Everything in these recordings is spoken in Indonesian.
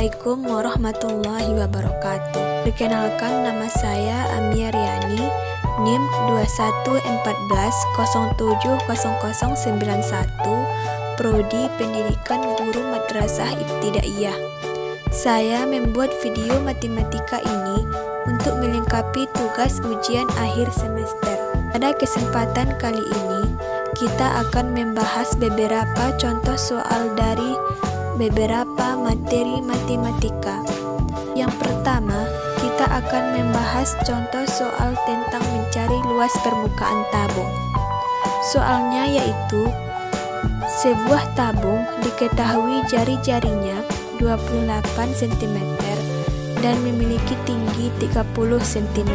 Assalamualaikum warahmatullahi wabarakatuh. Perkenalkan, nama saya Amia Riani, NIM 2114070091, Prodi Pendidikan Guru Madrasah Ibtidaiyah. Saya membuat video matematika ini untuk melengkapi tugas ujian akhir semester. Pada kesempatan kali ini, kita akan membahas beberapa contoh soal dari beberapa materi matematika. Yang pertama, kita akan membahas contoh soal tentang mencari luas permukaan tabung. Soalnya yaitu, sebuah tabung diketahui jari-jarinya 28 cm dan memiliki tinggi 30 cm.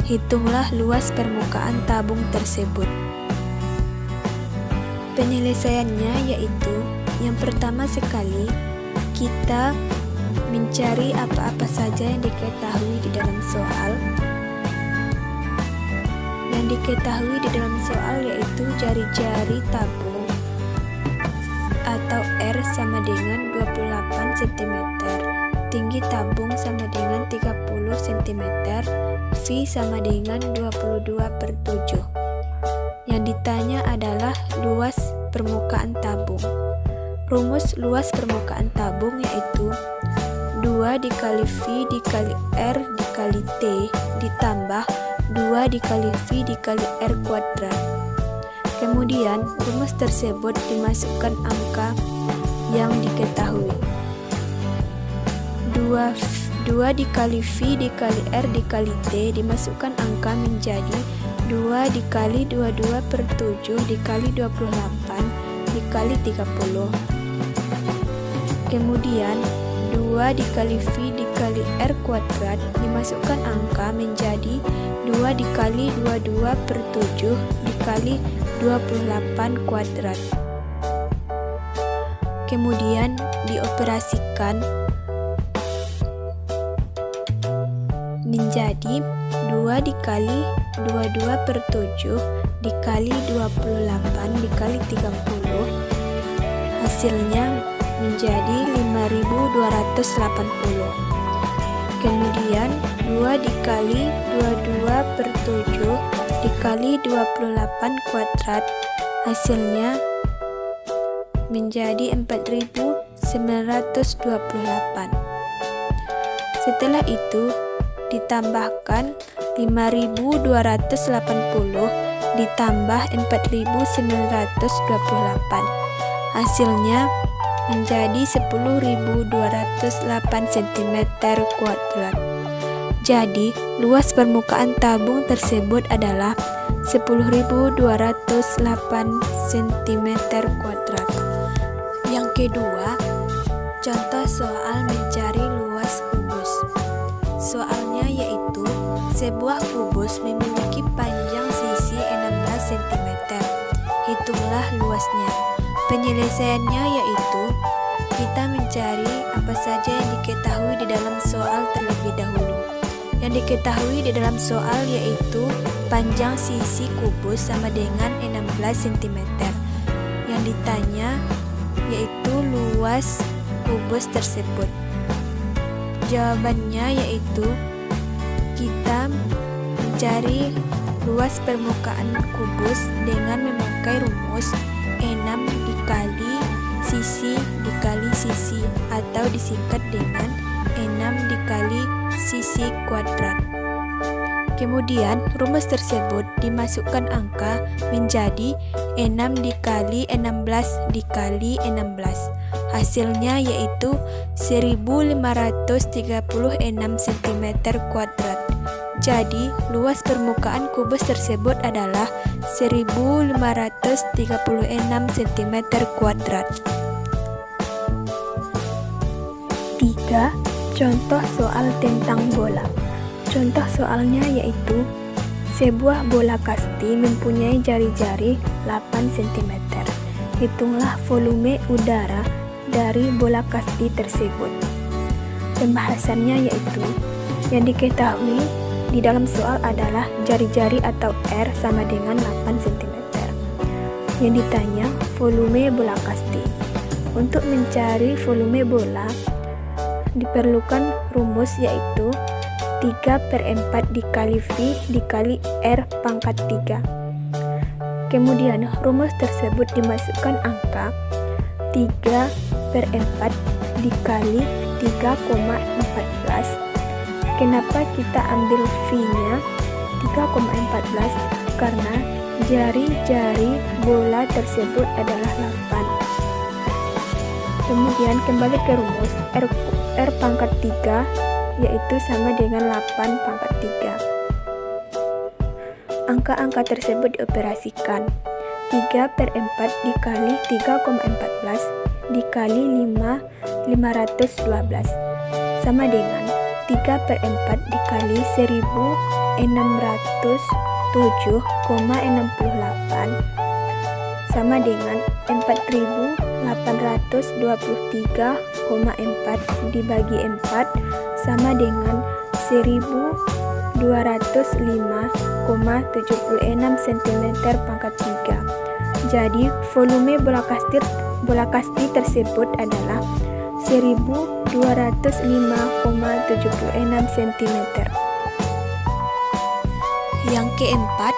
Hitunglah luas permukaan tabung tersebut. Penyelesaiannya yaitu, yang pertama sekali, kita mencari apa-apa saja yang diketahui di dalam soal. Yang diketahui di dalam soal yaitu jari-jari tabung atau R sama dengan 28 cm, tinggi tabung sama dengan 30 cm, V sama dengan 22/7. Yang ditanya adalah luas permukaan tabung. Rumus luas permukaan tabung yaitu 2 dikali V dikali R dikali T ditambah 2 dikali V dikali R kuadrat. Kemudian rumus tersebut dimasukkan angka yang diketahui. 2 dikali V dikali R dikali T dimasukkan angka menjadi 2 dikali 22/7 dikali 28 dikali 30. Kemudian 2 dikali V dikali R kuadrat dimasukkan angka menjadi 2 dikali 22/7 dikali 28 kuadrat. Kemudian dioperasikan menjadi 2 dikali 22/7 dikali 28 dikali 30. Hasilnya menjadi 5280. Kemudian 2 dikali 22/7 dikali 28 kuadrat, hasilnya menjadi 4928. Setelah itu ditambahkan 5280 ditambah 4928. Hasilnya menjadi 10.208 cm kuadrat. Jadi, luas permukaan tabung tersebut adalah 10.208 cm kuadrat. Yang kedua, contoh soal mencari luas kubus. Soalnya yaitu, sebuah kubus memiliki panjang sisi 16 cm. Hitunglah luasnya. Penyelesaiannya yaitu, kita mencari apa saja yang diketahui di dalam soal terlebih dahulu. Yang diketahui di dalam soal yaitu panjang sisi kubus sama dengan 16 cm. Yang ditanya yaitu luas kubus tersebut. Jawabannya yaitu, kita mencari luas permukaan kubus dengan memakai rumus 6 dikali sisi atau disingkat dengan 6 dikali sisi kuadrat. Kemudian rumus tersebut dimasukkan angka menjadi 6 dikali 16 dikali 16. Hasilnya yaitu 1536 cm kuadrat. Jadi, luas permukaan kubus tersebut adalah 1536 cm kuadrat. 3. Contoh soal tentang bola. Contoh soalnya yaitu, sebuah bola kasti mempunyai jari-jari 8 cm. Hitunglah volume udara dari bola kasti tersebut. Pembahasannya yaitu, yang diketahui di dalam soal adalah jari-jari atau R sama dengan 8 cm. Yang ditanya volume bola kasti. Untuk mencari volume bola, diperlukan rumus yaitu 3/4 dikali V dikali R pangkat 3. Kemudian rumus tersebut dimasukkan angka 3/4 dikali 3,14. Kenapa kita ambil V-nya 3,14? Karena jari-jari bola tersebut adalah 8. Kemudian kembali ke rumus R pangkat 3 yaitu sama dengan 8 pangkat 3. Angka-angka tersebut dioperasikan. 3/4 dikali 3,14 dikali 512 sama dengan 3/4 dikali 1607,68 sama dengan 4823,4 dibagi 4 sama dengan 1205,76 cm pangkat 3. Jadi volume bola kasti tersebut adalah 1205,76 cm. Yang keempat,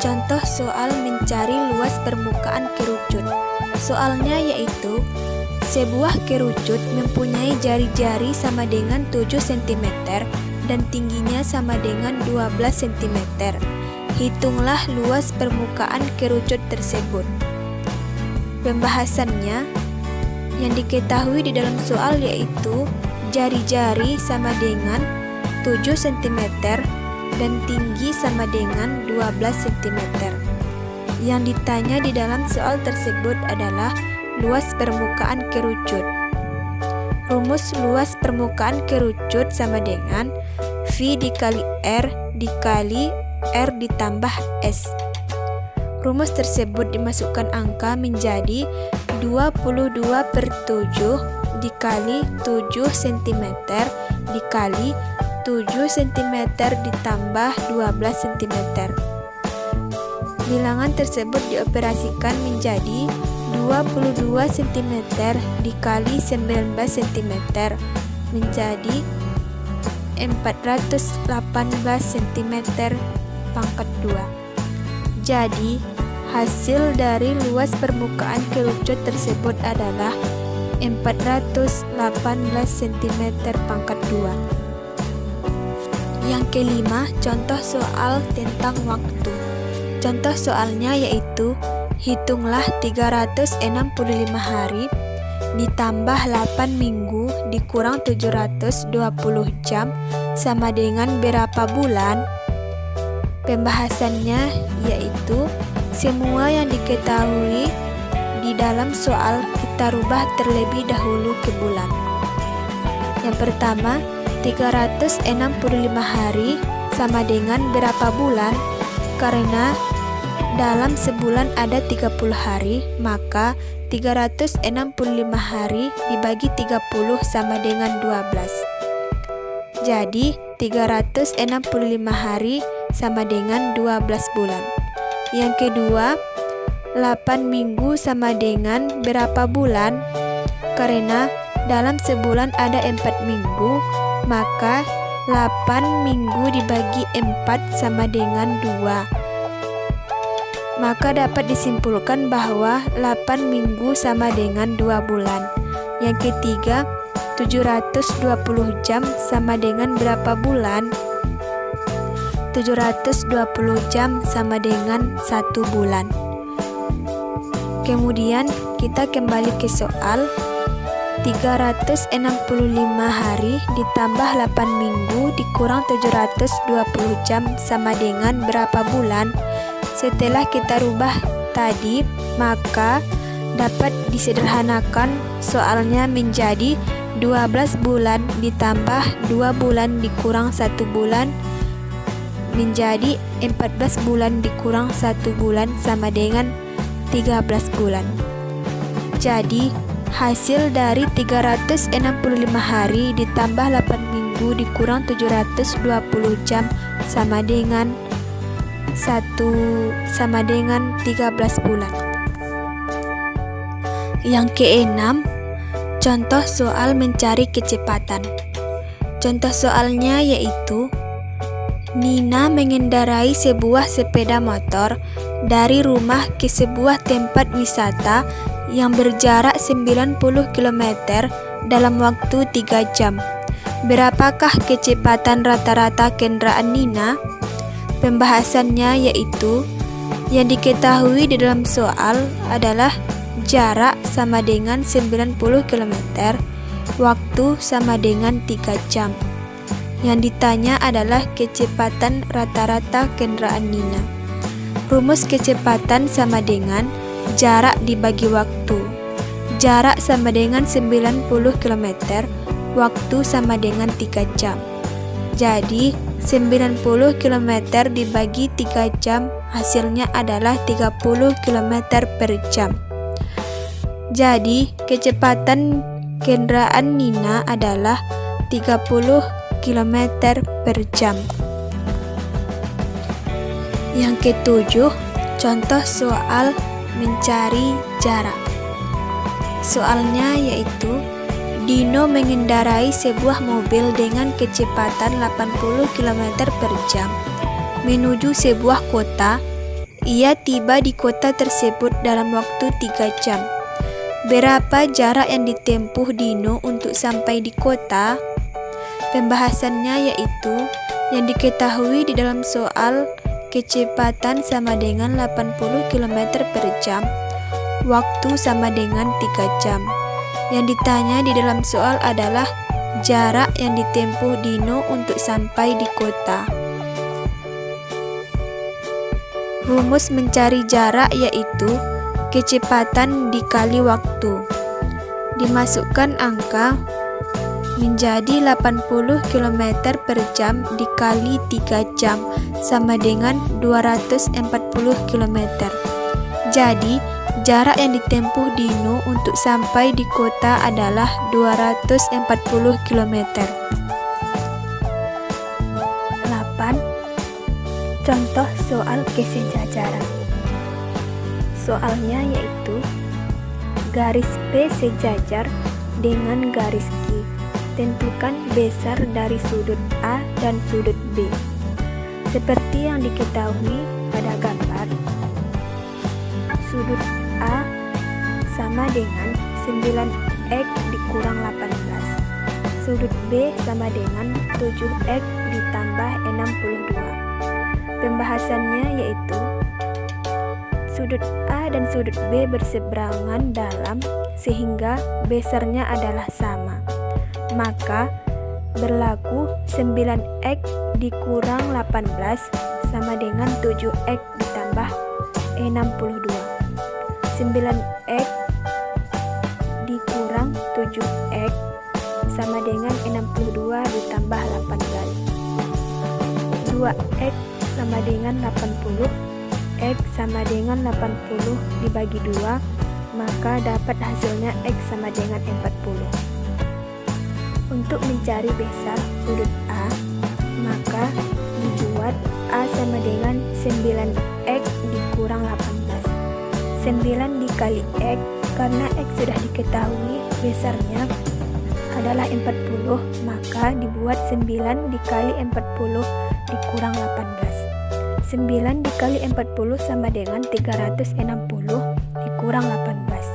contoh soal mencari luas permukaan kerucut. Soalnya yaitu sebuah kerucut mempunyai jari-jari sama dengan 7 cm dan tingginya sama dengan 12 cm. Hitunglah luas permukaan kerucut tersebut. Pembahasannya, yang diketahui di dalam soal yaitu jari-jari sama dengan 7 cm dan tinggi sama dengan 12 cm. Yang ditanya di dalam soal tersebut adalah luas permukaan kerucut. Rumus luas permukaan kerucut sama dengan V dikali R dikali R ditambah S. Rumus tersebut dimasukkan angka menjadi 22/7 dikali 7 cm dikali 7 cm ditambah 12 cm. Bilangan tersebut dioperasikan menjadi 22 cm dikali 19 cm menjadi 418 cm pangkat 2. Jadi hasil dari luas permukaan kerucut tersebut adalah 418 cm pangkat 2. Yang kelima, contoh soal tentang waktu. Contoh soalnya yaitu hitunglah 365 hari ditambah 8 minggu dikurang 720 jam sama dengan berapa bulan? Pembahasannya yaitu semua yang diketahui di dalam soal kita rubah terlebih dahulu ke bulan. Yang pertama, 365 hari sama dengan berapa bulan? Karena dalam sebulan ada 30 hari, maka 365 hari dibagi 30 sama dengan 12. Jadi 365 hari sama dengan 12 bulan. Yang kedua, 8 minggu sama dengan berapa bulan? Karena dalam sebulan ada 4 minggu, maka 8 minggu dibagi 4 sama dengan 2. Maka dapat disimpulkan bahwa 8 minggu sama dengan 2 bulan. Yang ketiga, 720 jam sama dengan berapa bulan? 720 jam sama dengan 1 bulan. Kemudian kita kembali ke soal. 365 hari ditambah 8 minggu dikurang 720 jam sama dengan berapa bulan? Setelah kita rubah tadi, maka dapat disederhanakan soalnya menjadi 12 bulan ditambah 2 bulan dikurang 1 bulan menjadi 14 bulan dikurang 1 bulan sama dengan 13 bulan. Jadi hasil dari 365 hari ditambah 8 minggu dikurang 720 jam sama dengan 13 bulan. Yang keenam, Contoh soal mencari kecepatan. Contoh soalnya yaitu Nina mengendarai sebuah sepeda motor dari rumah ke sebuah tempat wisata yang berjarak 90 km dalam waktu 3 jam. Berapakah kecepatan rata-rata kendaraan Nina? Pembahasannya yaitu yang diketahui di dalam soal adalah jarak sama dengan 90 km, waktu sama dengan 3 jam. Yang ditanya adalah kecepatan rata-rata kendaraan Nina. Rumus kecepatan sama dengan jarak dibagi waktu. Jarak sama dengan 90 km, waktu sama dengan 3 jam. Jadi 90 km dibagi 3 jam hasilnya adalah 30 km per jam. Jadi kecepatan kendaraan Nina adalah 30 km per jam. Yang ketujuh, contoh soal mencari jarak. Soalnya yaitu Dino mengendarai sebuah mobil dengan kecepatan 80 km per jam menuju sebuah kota. Ia tiba di kota tersebut dalam waktu 3 jam. Berapa jarak yang ditempuh Dino untuk sampai di kota? Pembahasannya yaitu yang diketahui di dalam soal kecepatan sama dengan 80 km per jam, waktu sama dengan 3 jam. Yang ditanya di dalam soal adalah jarak yang ditempuh Dino untuk sampai di kota. Rumus mencari jarak yaitu kecepatan dikali waktu. Dimasukkan angka menjadi 80 km per jam dikali 3 jam sama dengan 240 km. Jadi jarak yang ditempuh Dino untuk sampai di kota adalah 240 km. 8. Contoh soal kesejajaran. Soalnya yaitu garis P sejajar dengan garis Q. Tentukan besar dari sudut A dan sudut B. Seperti yang diketahui pada gambar, sudut A sama dengan 9x dikurang 18. Sudut B sama dengan 7x ditambah 62. Pembahasannya yaitu sudut A dan sudut B berseberangan dalam sehingga besarnya adalah sama. Maka berlaku 9x dikurang 18 sama dengan 7x ditambah 62. 9x dikurang 7x sama dengan 62 ditambah 18. 2x sama dengan 80. X sama dengan 80 dibagi 2, maka dapat hasilnya X sama dengan 40. Untuk mencari besar sudut A, maka dibuat A sama dengan 9x dikurang 18. 9 dikali X, karena X sudah diketahui besarnya adalah 40, maka dibuat 9 dikali 40 dikurang 18. 9 dikali 40 sama dengan 360 dikurang 18.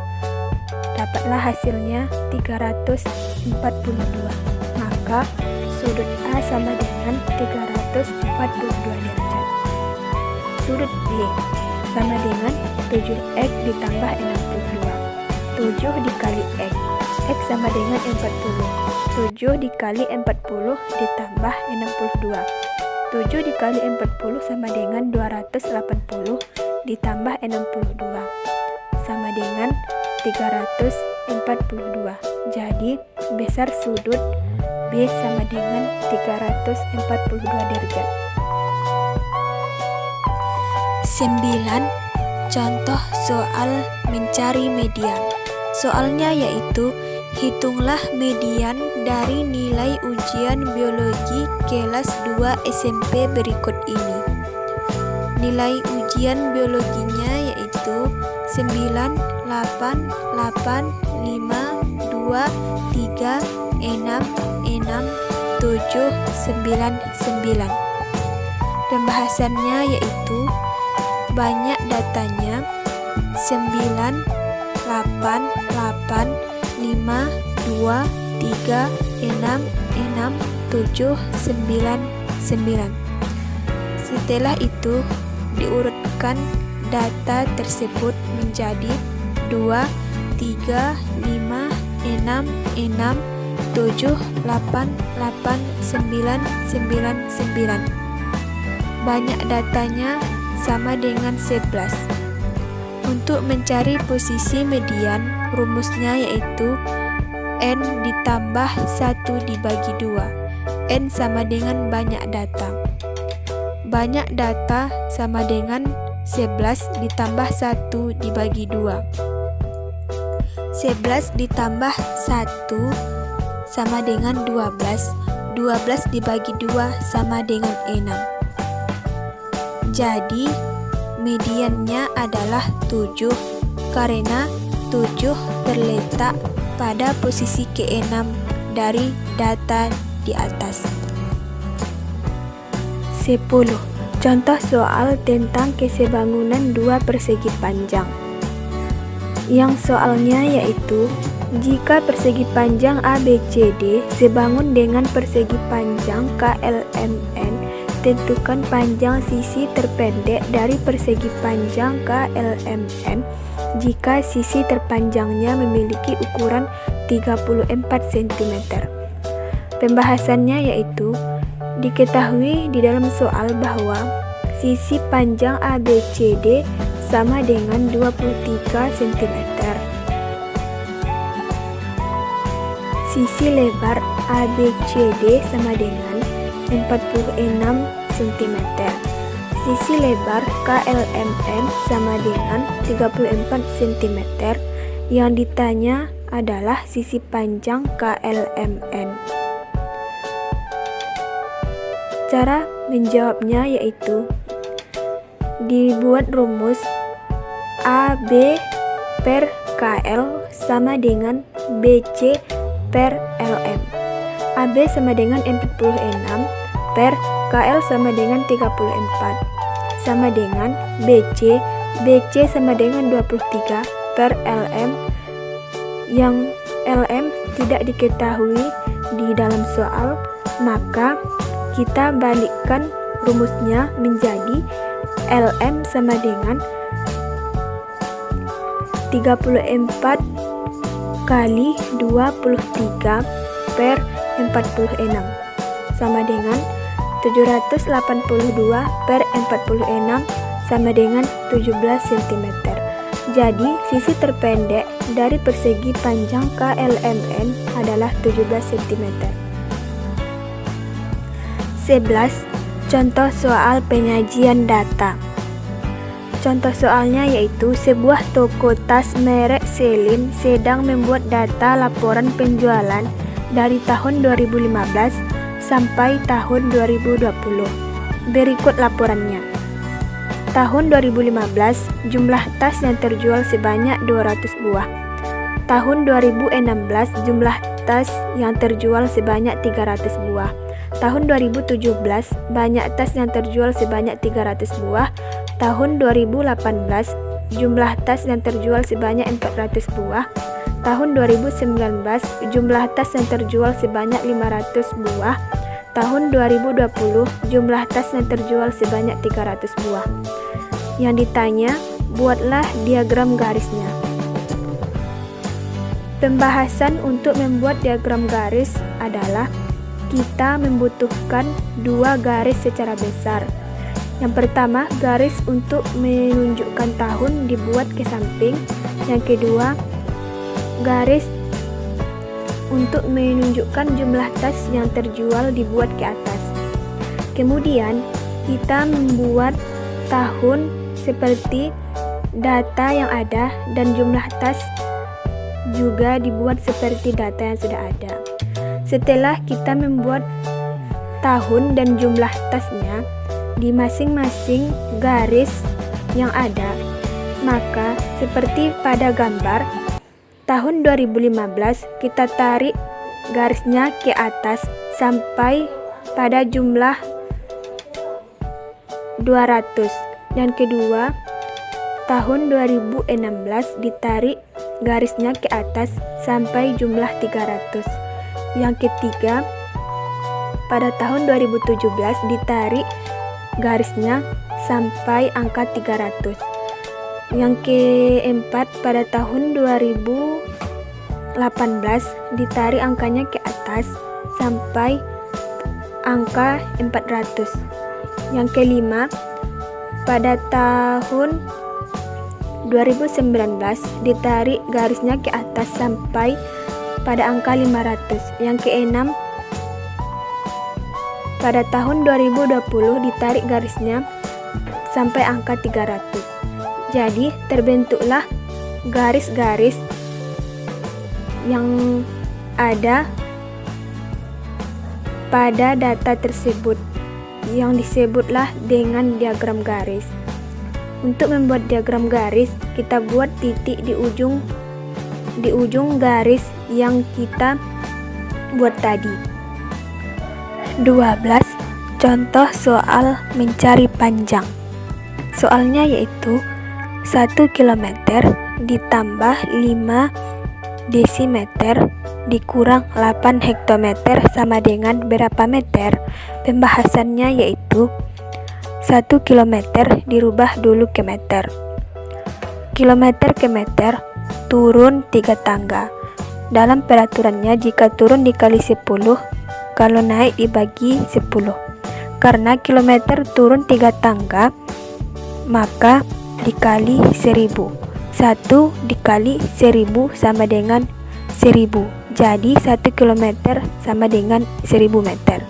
Dapatlah hasilnya 342. Maka sudut A sama dengan 342 derajat. Sudut B sama dengan 7x ditambah 62. 7 dikali X. X sama dengan 40. 7 dikali 40 ditambah 62. 7 dikali 40 sama dengan 280 ditambah 62 sama dengan 342. Jadi besar sudut B sama dengan 342 derajat. 9. Contoh soal mencari median. Soalnya yaitu hitunglah median dari nilai ujian biologi kelas 2 SMP berikut ini. Nilai ujian biologinya yaitu 9, 8, 8, 5, 2, 2, 3, 6, 7, 9, 9. Pembahasannya yaitu banyak datanya 9, 8, 8, 5, 2, 3, 6, 7, 9, 9. Setelah itu diurutkan data tersebut menjadi 2, 3, 5, 6, 7, 8, 8, 9, 9, 9. Banyak datanya sama dengan 11. Untuk mencari posisi median, rumusnya yaitu N ditambah 1 dibagi 2. N sama dengan banyak data. Banyak data sama dengan 11 ditambah 1 dibagi 2. 11 ditambah 1 sama dengan 12. 12 dibagi 2 sama dengan 6. Jadi mediannya adalah 7 karena 7 terletak pada posisi ke-6 dari data di atas. 10. Contoh soal tentang kesebangunan dua persegi panjang. Yang soalnya yaitu, jika persegi panjang ABCD sebangun dengan persegi panjang KLMN, tentukan panjang sisi terpendek dari persegi panjang KLMN jika sisi terpanjangnya memiliki ukuran 34 cm. Pembahasannya yaitu, diketahui di dalam soal bahwa sisi panjang ABCD sama dengan 23 cm. Sisi lebar ABCD sama dengan 46 cm. Sisi lebar KLMN sama dengan 34 cm. Yang ditanya adalah sisi panjang KLMN. Cara menjawabnya yaitu dibuat rumus AB per KL sama dengan BC per LM. AB sama dengan 46 per KL sama dengan 34 sama dengan BC. BC sama dengan 23 per LM, yang LM tidak diketahui di dalam soal, maka kita balikkan rumusnya menjadi LM sama dengan 34 kali 23 per 46 sama dengan 782 per 46 sama dengan 17 cm. Jadi sisi terpendek dari persegi panjang KLMN adalah 17 cm. 11. Contoh soal penyajian data. Contoh soalnya yaitu sebuah toko tas merek Celine sedang membuat data laporan penjualan dari tahun 2015 sampai tahun 2020. Berikut laporannya. Tahun 2015, jumlah tas yang terjual sebanyak 200 buah. Tahun 2016, jumlah tas yang terjual sebanyak 300 buah. Tahun 2017, banyak tas yang terjual sebanyak 300 buah. Tahun 2018, jumlah tas yang terjual sebanyak 400 buah. Tahun 2019, jumlah tas yang terjual sebanyak 500 buah. Tahun 2020, jumlah tas yang terjual sebanyak 300 buah. Yang ditanya, buatlah diagram garisnya. Pembahasan untuk membuat diagram garis adalah kita membutuhkan dua garis secara besar. Yang pertama, garis untuk menunjukkan tahun dibuat ke samping. Yang kedua, garis untuk menunjukkan jumlah tas yang terjual dibuat ke atas. Kemudian, kita membuat tahun seperti data yang ada dan jumlah tas juga dibuat seperti data yang sudah ada. Setelah kita membuat tahun dan jumlah tasnya di masing-masing garis yang ada, maka seperti pada gambar, tahun 2015 kita tarik garisnya ke atas sampai pada jumlah 200. Yang kedua, tahun 2016 ditarik garisnya ke atas sampai jumlah 300. Yang ketiga, pada tahun 2017 ditarik garisnya sampai angka 300. Yang keempat, pada tahun 2018 ditarik angkanya ke atas sampai angka 400. Yang kelima, pada tahun 2019 ditarik garisnya ke atas sampai pada angka 500. Yang keenam, pada tahun 2020 ditarik garisnya sampai angka 300. Jadi terbentuklah garis-garis yang ada pada data tersebut yang disebutlah dengan diagram garis. Untuk membuat diagram garis, kita buat titik di ujung garis yang kita buat tadi. 12. Contoh soal mencari panjang. Soalnya yaitu 1 km ditambah 5 desimeter dikurang 8 hektometer sama dengan berapa meter? Pembahasannya yaitu 1 km dirubah dulu ke meter. Kilometer ke meter turun 3 tangga. Dalam peraturannya jika turun dikali 10, kalau naik dibagi 10. Karena kilometer turun 3 tangga, maka dikali 1000. 1 dikali 1000 sama dengan 1000. Jadi 1 km sama dengan 1000 meter.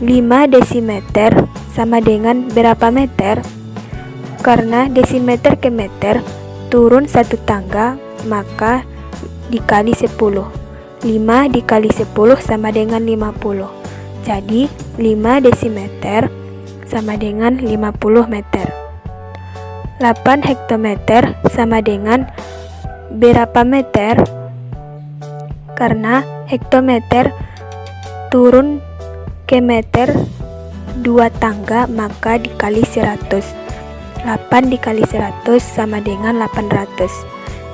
5 desimeter sama dengan berapa meter? Karena desimeter ke meter turun 1 tangga, maka dikali 10. 5 dikali 10 sama dengan 50. Jadi 5 desimeter sama dengan 50 meter. 8 hektometer sama dengan berapa meter? Karena hektometer turun ke meter 2 tangga, maka dikali 100. 8 dikali 100 sama dengan 800.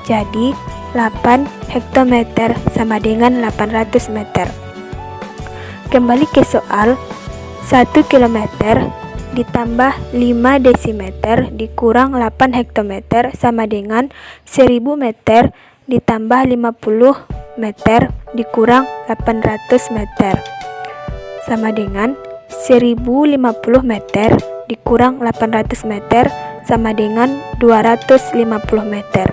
Jadi 8 hektometer sama dengan 800 meter. Kembali ke soal, 1 km ditambah 5 desimeter dikurang 8 hektometer sama dengan 1000 meter ditambah 50 meter dikurang 800 meter sama dengan 1050 meter dikurang 800 meter sama dengan 250 meter.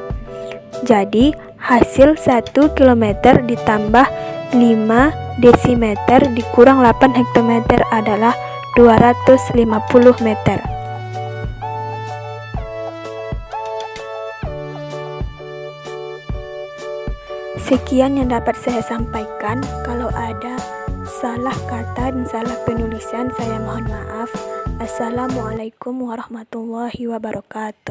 Jadi hasil 1 km ditambah 5 desimeter dikurang 8 hektometer adalah 250 meter. Sekian yang dapat saya sampaikan. Kalau ada salah kata dan salah penulisan, saya mohon maaf. Assalamualaikum warahmatullahi wabarakatuh.